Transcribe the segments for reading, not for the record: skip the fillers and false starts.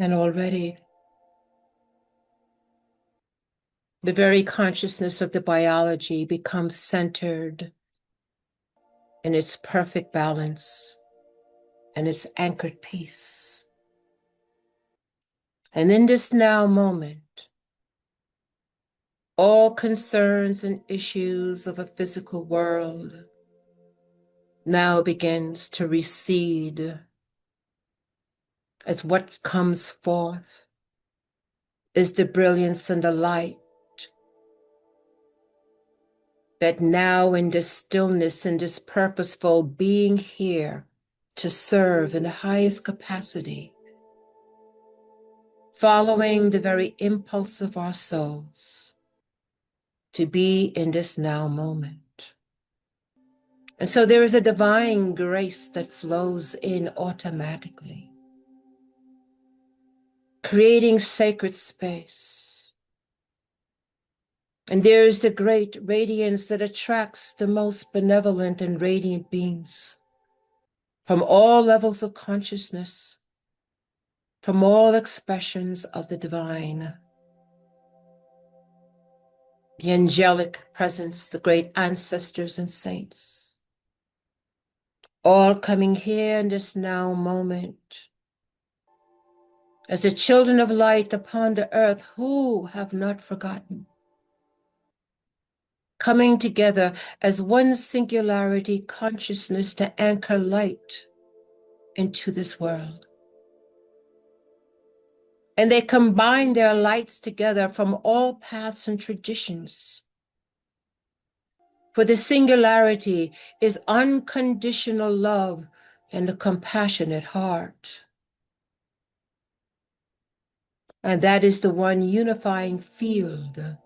And already, the very consciousness of the biology becomes centered in its perfect balance and its anchored peace. And in this now moment, all concerns and issues of a physical world now begins to recede, as what comes forth is the brilliance and the light that now, in this stillness, in this purposeful being here to serve in the highest capacity, following the very impulse of our souls to be in this now moment. And so there is a divine grace that flows in automatically, creating sacred space. And there is the great radiance that attracts the most benevolent and radiant beings from all levels of consciousness, from all expressions of the divine. The angelic presence, the great ancestors and saints, all coming here in this now moment. As the children of light upon the earth who have not forgotten, coming together as one singularity consciousness to anchor light into this world. And they combine their lights together from all paths and traditions. For the singularity is unconditional love and a compassionate heart. And that is the one unifying field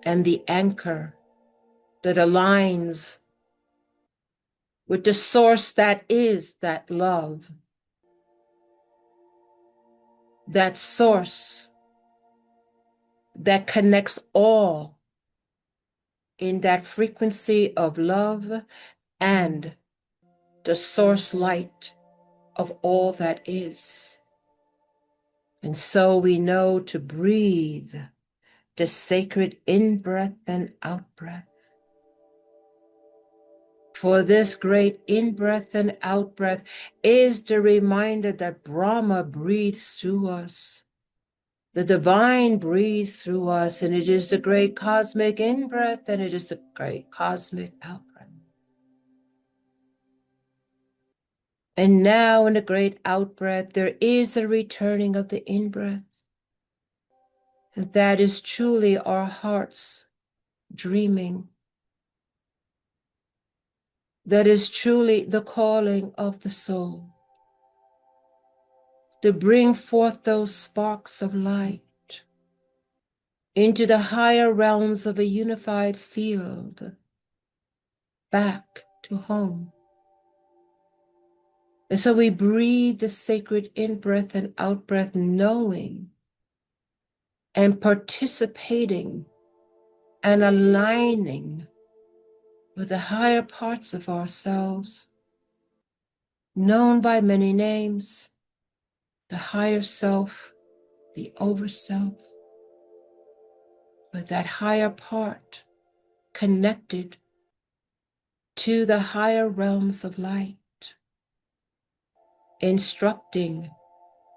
and the anchor that aligns with the source that is that love. That source that connects all in that frequency of love and the source light of all that is. And so we know to breathe the sacred in-breath and out-breath. For this great in-breath and out-breath is the reminder that Brahma breathes through us. The divine breathes through us, and it is the great cosmic in-breath, and it is the great cosmic out-breath. And now in the great out-breath, there is a returning of the in-breath. And that is truly our hearts dreaming. That is truly the calling of the soul, to bring forth those sparks of light into the higher realms of a unified field, back to home. And so we breathe the sacred in-breath and out-breath, knowing and participating and aligning with the higher parts of ourselves, known by many names, the higher self, the overself, but that higher part connected to the higher realms of light, instructing,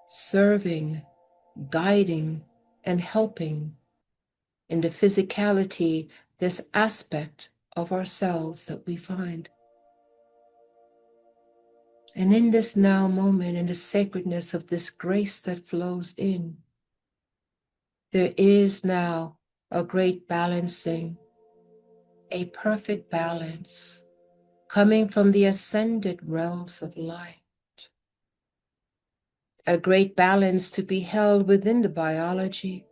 serving, guiding, and helping in the physicality, this aspect of ourselves that we find. And in this now moment, in the sacredness of this grace that flows in, there is now a great balancing, a perfect balance coming from the ascended realms of light. A great balance to be held within the biology,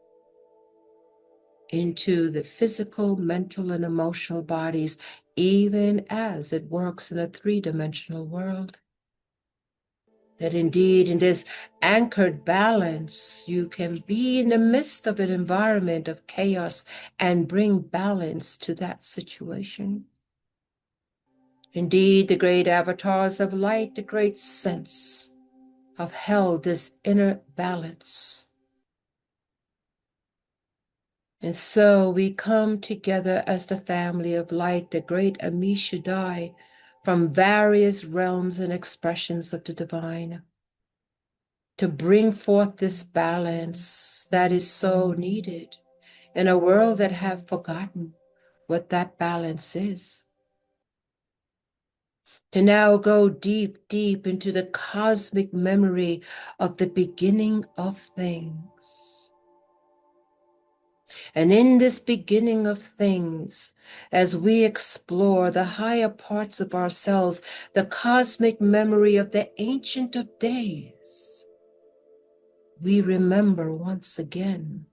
into the physical, mental, and emotional bodies, even as it works in a three-dimensional world. That indeed, in this anchored balance, you can be in the midst of an environment of chaos and bring balance to that situation. Indeed, the great avatars of light, the great sense have held this inner balance. And so we come together as the family of light, the great Ami Shaddai, from various realms and expressions of the divine, to bring forth this balance that is so needed in a world that have forgotten what that balance is. To now go deep, deep into the cosmic memory of the beginning of things. And in this beginning of things, as we explore the higher parts of ourselves, the cosmic memory of the Ancient of Days, we remember once again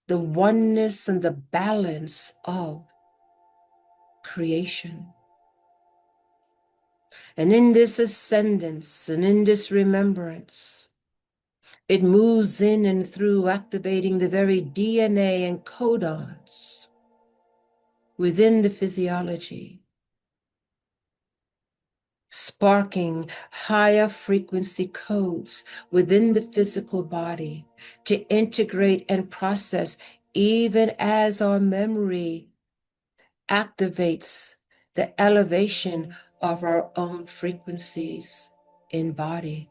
the oneness and the balance of creation. And in this ascendance and in this remembrance, it moves in and through, activating the very DNA and codons within the physiology, sparking higher frequency codes within the physical body to integrate and process, even as our memory activates the elevation of our own frequencies in body.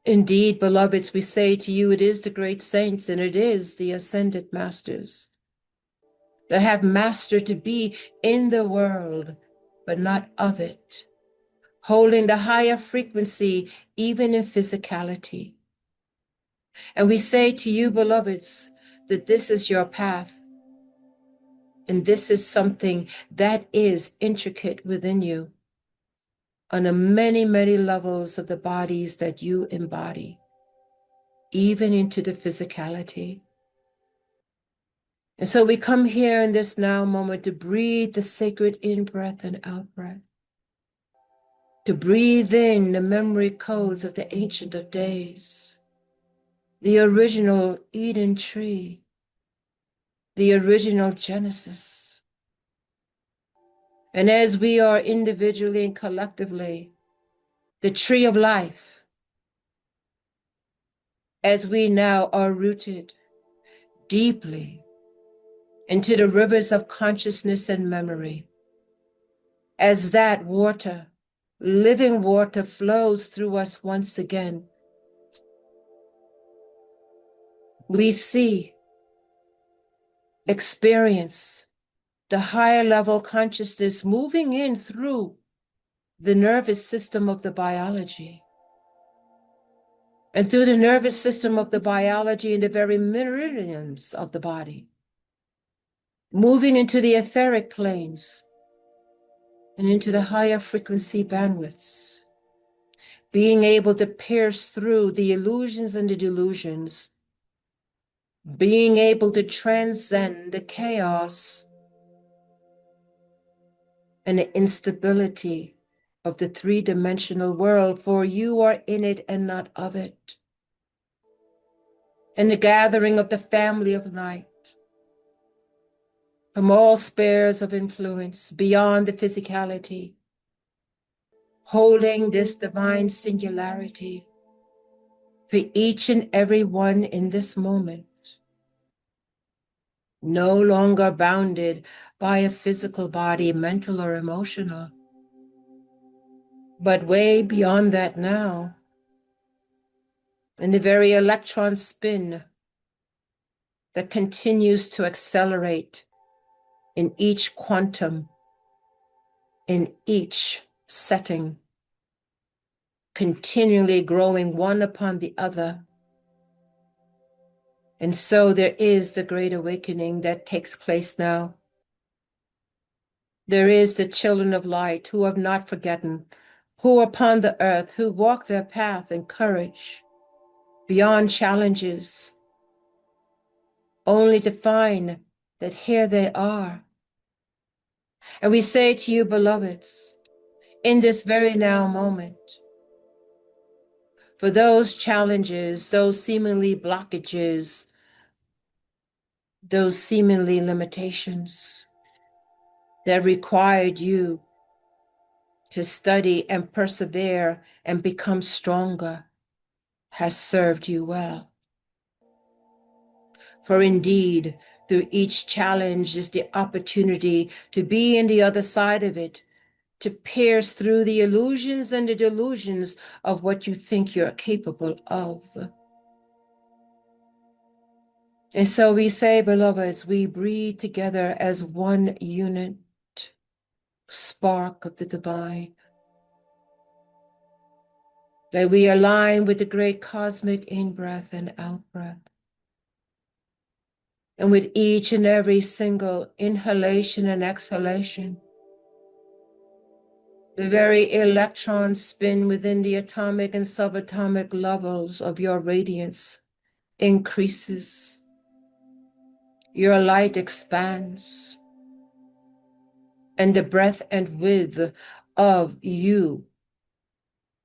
Indeed, beloveds, we say to you, it is the great saints and it is the ascended masters that have mastered to be in the world, but not of it, holding the higher frequency even in physicality. And we say to you, beloveds, that this is your path, and this is something that is intricate within you on the many, many levels of the bodies that you embody, even into the physicality. And so we come here in this now moment to breathe the sacred in-breath and out-breath, to breathe in the memory codes of the Ancient of Days, the original Eden tree, the original Genesis. And as we are individually and collectively, the tree of life, as we now are rooted deeply into the rivers of consciousness and memory, as that water, living water, flows through us once again, we see, experience the higher level consciousness moving in through the nervous system of the biology. And through the nervous system of the biology in the very meridians of the body, moving into the etheric planes and into the higher frequency bandwidths, being able to pierce through the illusions and the delusions, being able to transcend the chaos and the instability of the three-dimensional world, for you are in it and not of it. And the gathering of the family of light from all spheres of influence beyond the physicality, holding this divine singularity for each and every one in this moment, no longer bounded by a physical body, mental or emotional, but way beyond that now, in the very electron spin that continues to accelerate in each quantum, in each setting, continually growing one upon the other. And so there is the great awakening that takes place now. There is the children of light who have not forgotten, who upon the earth, who walk their path in courage, beyond challenges, only to find that here they are. And we say to you, beloveds, in this very now moment, for those challenges, those seemingly blockages, those seemingly limitations that required you to study and persevere and become stronger has served you well. For indeed, through each challenge is the opportunity to be in the other side of it, to pierce through the illusions and the delusions of what you think you're capable of. And so we say, beloveds, we breathe together as one unit, spark of the divine, that we align with the great cosmic in-breath and out-breath. And with each and every single inhalation and exhalation, the very electrons spin within the atomic and subatomic levels of your radiance increases. Your light expands, and the breadth and width of you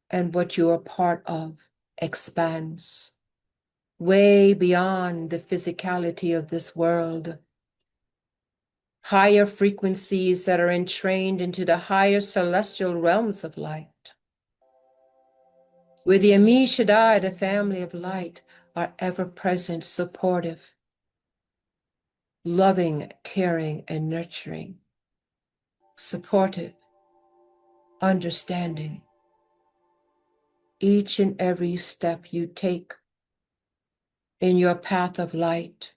and what you are part of expands way beyond the physicality of this world. Higher frequencies that are entrained into the higher celestial realms of light. Where the Ami Shaddai, the family of light, are ever present, supportive, loving, caring, and nurturing, supportive, understanding. Each and every step you take in your path of light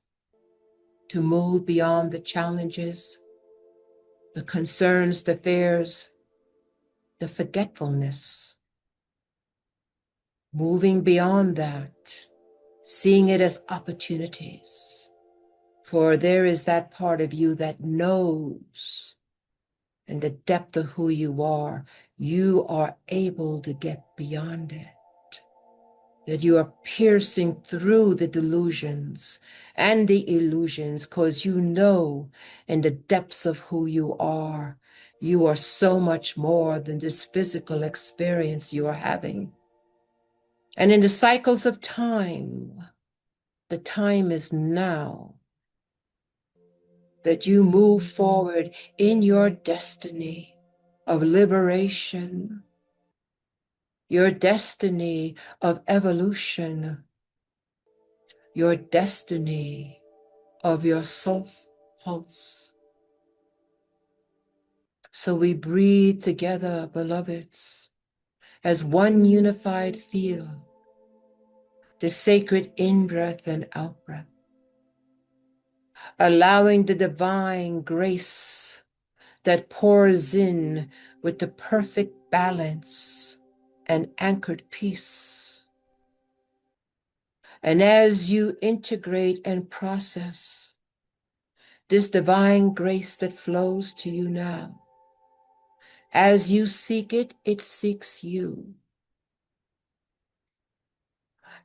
to move beyond the challenges, the concerns, the fears, the forgetfulness. Moving beyond that, seeing it as opportunities. For there is that part of you that knows, in the depth of who you are able to get beyond it. That you are piercing through the delusions and the illusions, because you know in the depths of who you are so much more than this physical experience you are having. And in the cycles of time, the time is now that you move forward in your destiny of liberation, your destiny of evolution, your destiny of your soul pulse. So we breathe together, beloveds, as one unified field, the sacred in-breath and out-breath, allowing the divine grace that pours in with the perfect balance and anchored peace. And as you integrate and process this divine grace that flows to you now, as you seek it, it seeks you.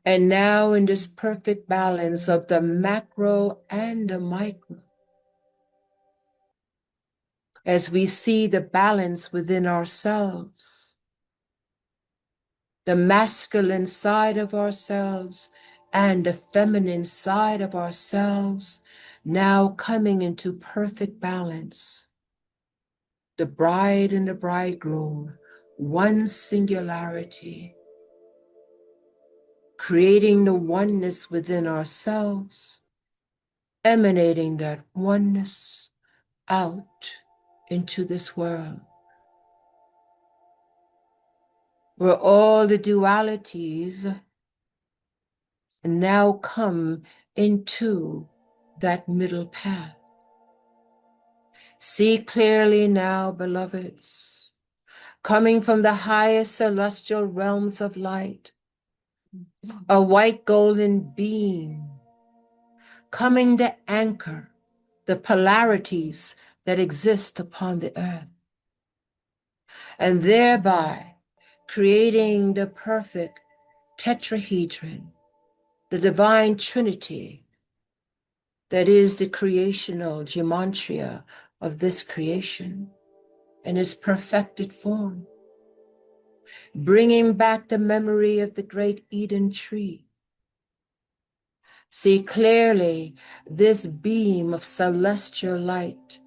And now in this perfect balance of the macro and the micro, as we see the balance within ourselves, the masculine side of ourselves and the feminine side of ourselves now coming into perfect balance. The bride and the bridegroom, one singularity, creating the oneness within ourselves, emanating that oneness out into this world, where all the dualities now come into that middle path. See clearly now, beloveds, coming from the highest celestial realms of light, a white golden beam, coming to anchor the polarities that exist upon the earth, and thereby creating the perfect tetrahedron, the divine trinity that is the creational gematria of this creation in its perfected form, bringing back the memory of the great Eden tree. See clearly this beam of celestial light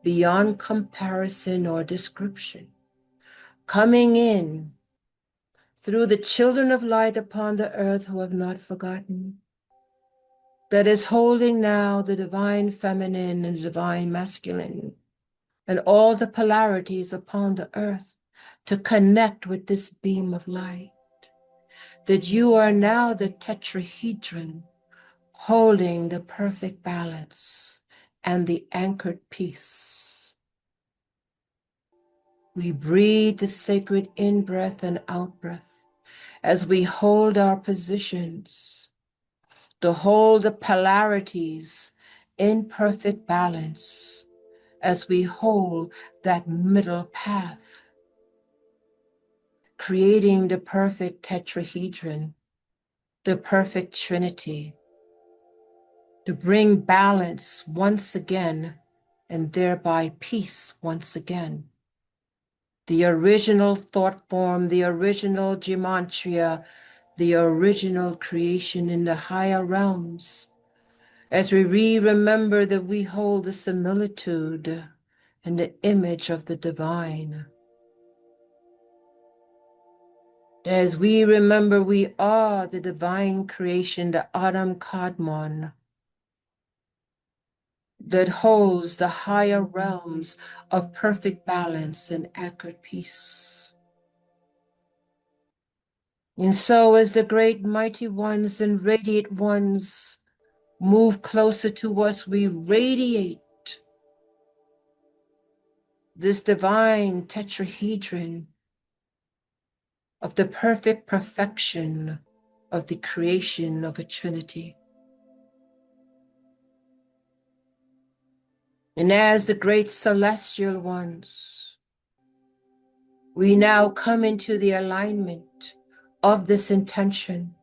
beyond comparison or description, coming in through the children of light upon the earth who have not forgotten, that is holding now the divine feminine and the divine masculine and all the polarities upon the earth to connect with this beam of light, that you are now the tetrahedron holding the perfect balance and the anchored peace. We breathe the sacred in-breath and out-breath as we hold our positions, to hold the polarities in perfect balance, as we hold that middle path, creating the perfect tetrahedron, the perfect trinity, to bring balance once again and thereby peace once again. The original thought form, the original gematria, the original creation in the higher realms, as we remember that we hold the similitude and the image of the divine. As we remember we are the divine creation, the Adam Kadmon, that holds the higher realms of perfect balance and accurate peace. And so as the great mighty ones and radiant ones move closer to us, we radiate this divine tetrahedron of the perfect perfection of the creation of a trinity. And as the great celestial ones, we now come into the alignment of this intention.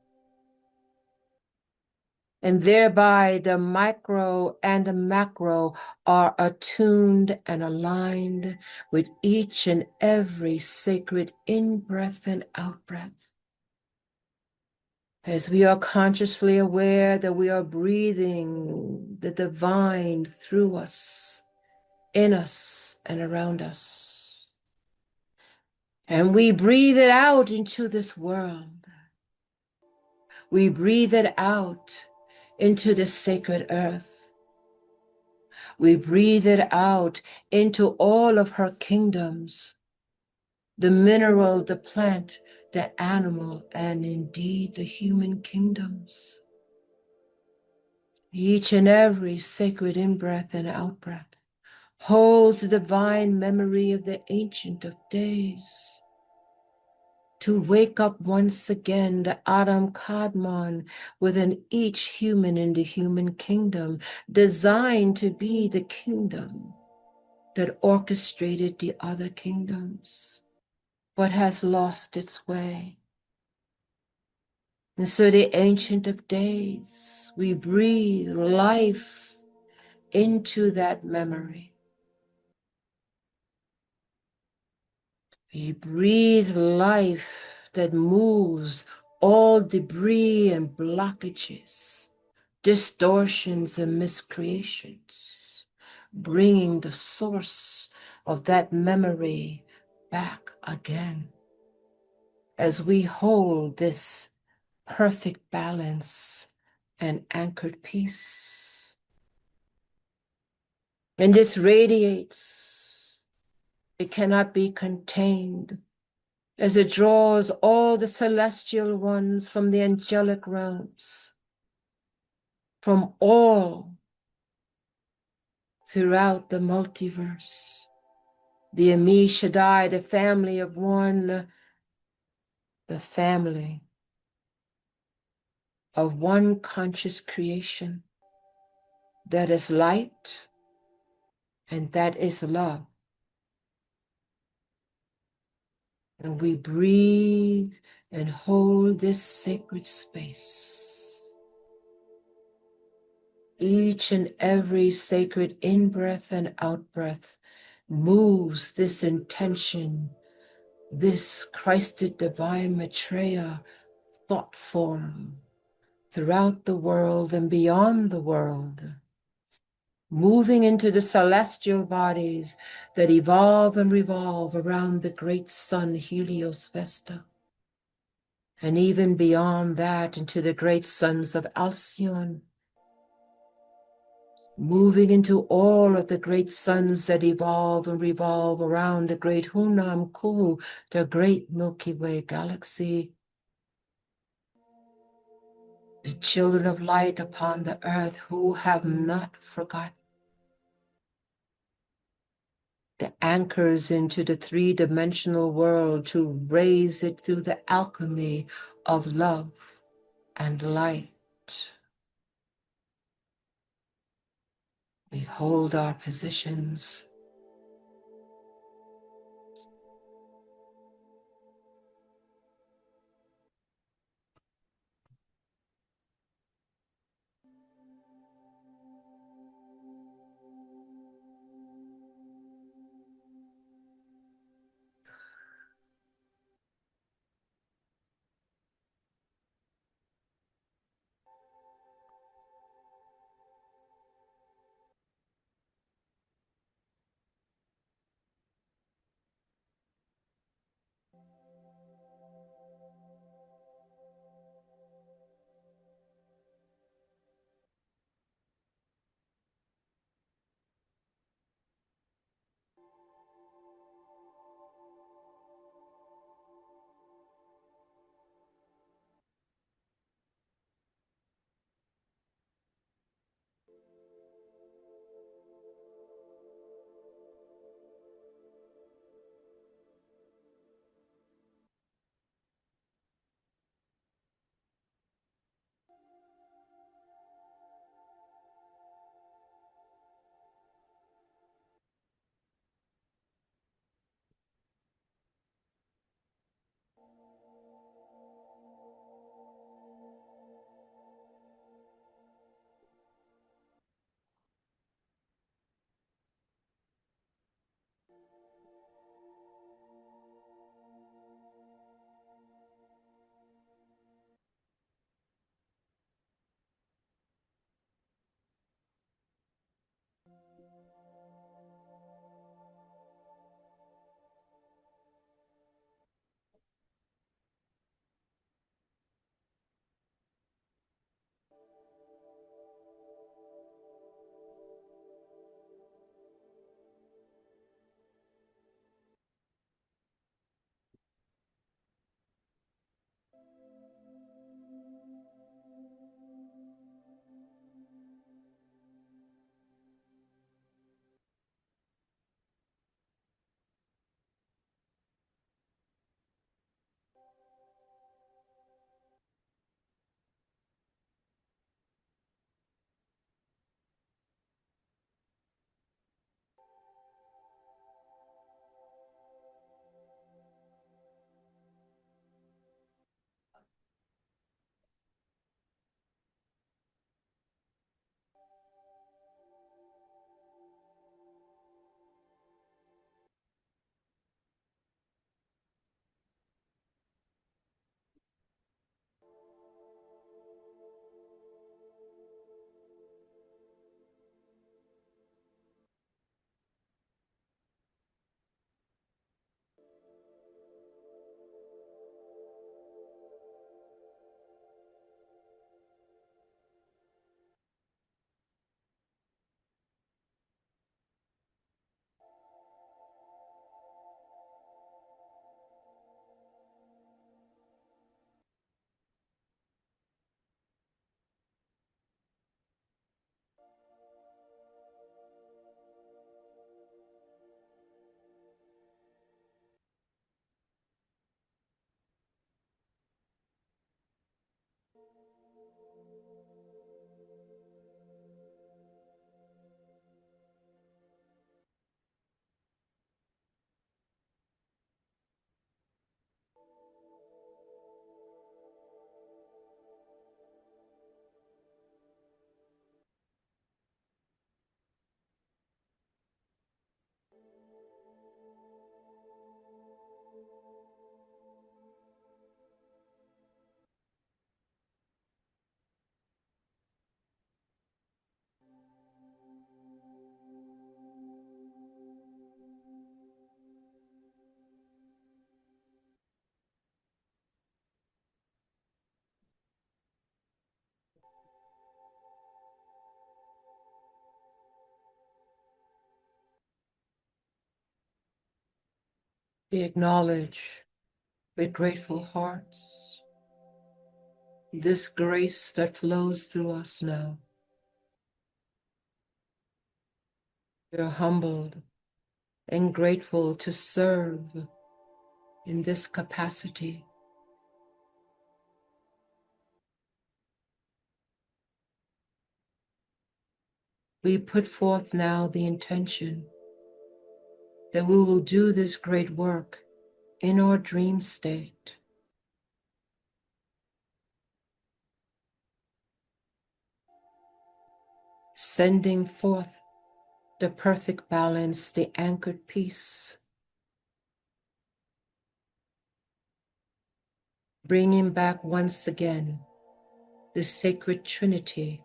And thereby the micro and the macro are attuned and aligned with each and every sacred in-breath and out-breath. As we are consciously aware that we are breathing the divine through us, in us, and around us. And we breathe it out into this world. We breathe it out into the sacred earth. We breathe it out into all of her kingdoms, the mineral, the plant, the animal, and indeed the human kingdoms. Each and every sacred in-breath and out-breath holds the divine memory of the Ancient of Days, to wake up once again the Adam Kadmon within each human in the human kingdom, designed to be the kingdom that orchestrated the other kingdoms, but has lost its way. And so the Ancient of Days, we breathe life into that memory. We breathe life that moves all debris and blockages, distortions and miscreations, bringing the source of that memory back again as we hold this perfect balance and anchored peace. And this radiates, it cannot be contained, as it draws all the celestial ones from the angelic realms, from all throughout the multiverse, the Ami Shaddai, the family of one, the family of one conscious creation that is light and that is love. And we breathe and hold this sacred space. Each and every sacred in-breath and out-breath moves this intention, this Christed divine Maitreya thought form throughout the world and beyond the world. moving into the celestial bodies that evolve and revolve around the great sun Helios Vesta, and even beyond that into the great suns of Alcyone, moving into all of the great suns that evolve and revolve around the great Hunam Ku, the great Milky Way galaxy, the children of light upon the earth who have not forgotten, the anchors into the three-dimensional world to raise it through the alchemy of love and light. We hold our positions. We acknowledge with grateful hearts this grace that flows through us now. We are humbled and grateful to serve in this capacity. We put forth now the intention that we will do this great work in our dream state. Sending forth the perfect balance, the anchored peace, bringing back once again the sacred trinity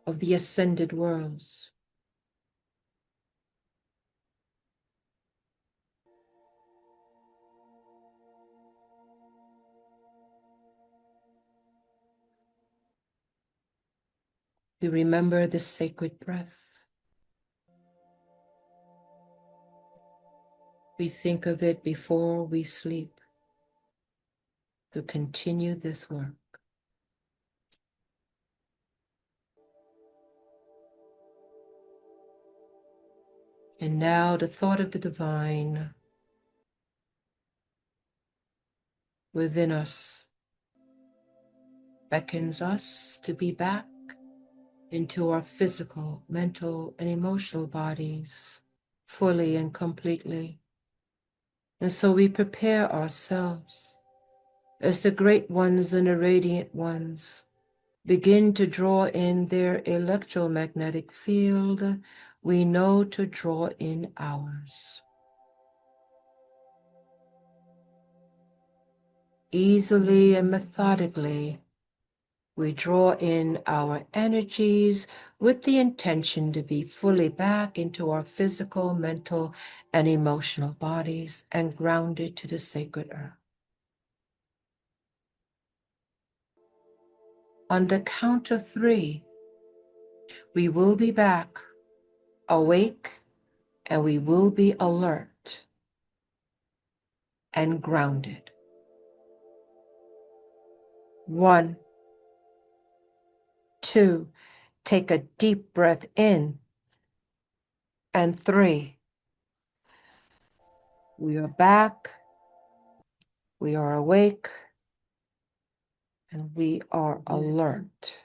of the ascended worlds. We remember the sacred breath. We think of it before we sleep to continue this work. And now the thought of the divine within us beckons us to be back into our physical, mental, and emotional bodies fully and completely. And so we prepare ourselves as the great ones and the radiant ones begin to draw in their electromagnetic field. We know to draw in ours. Easily and methodically, we draw in our energies with the intention to be fully back into our physical, mental, and emotional bodies and grounded to the sacred earth. On the count of 3, we will be back, awake, and we will be alert and grounded. 1, 2, take a deep breath in, and 3, we are back, we are awake, and we are alert.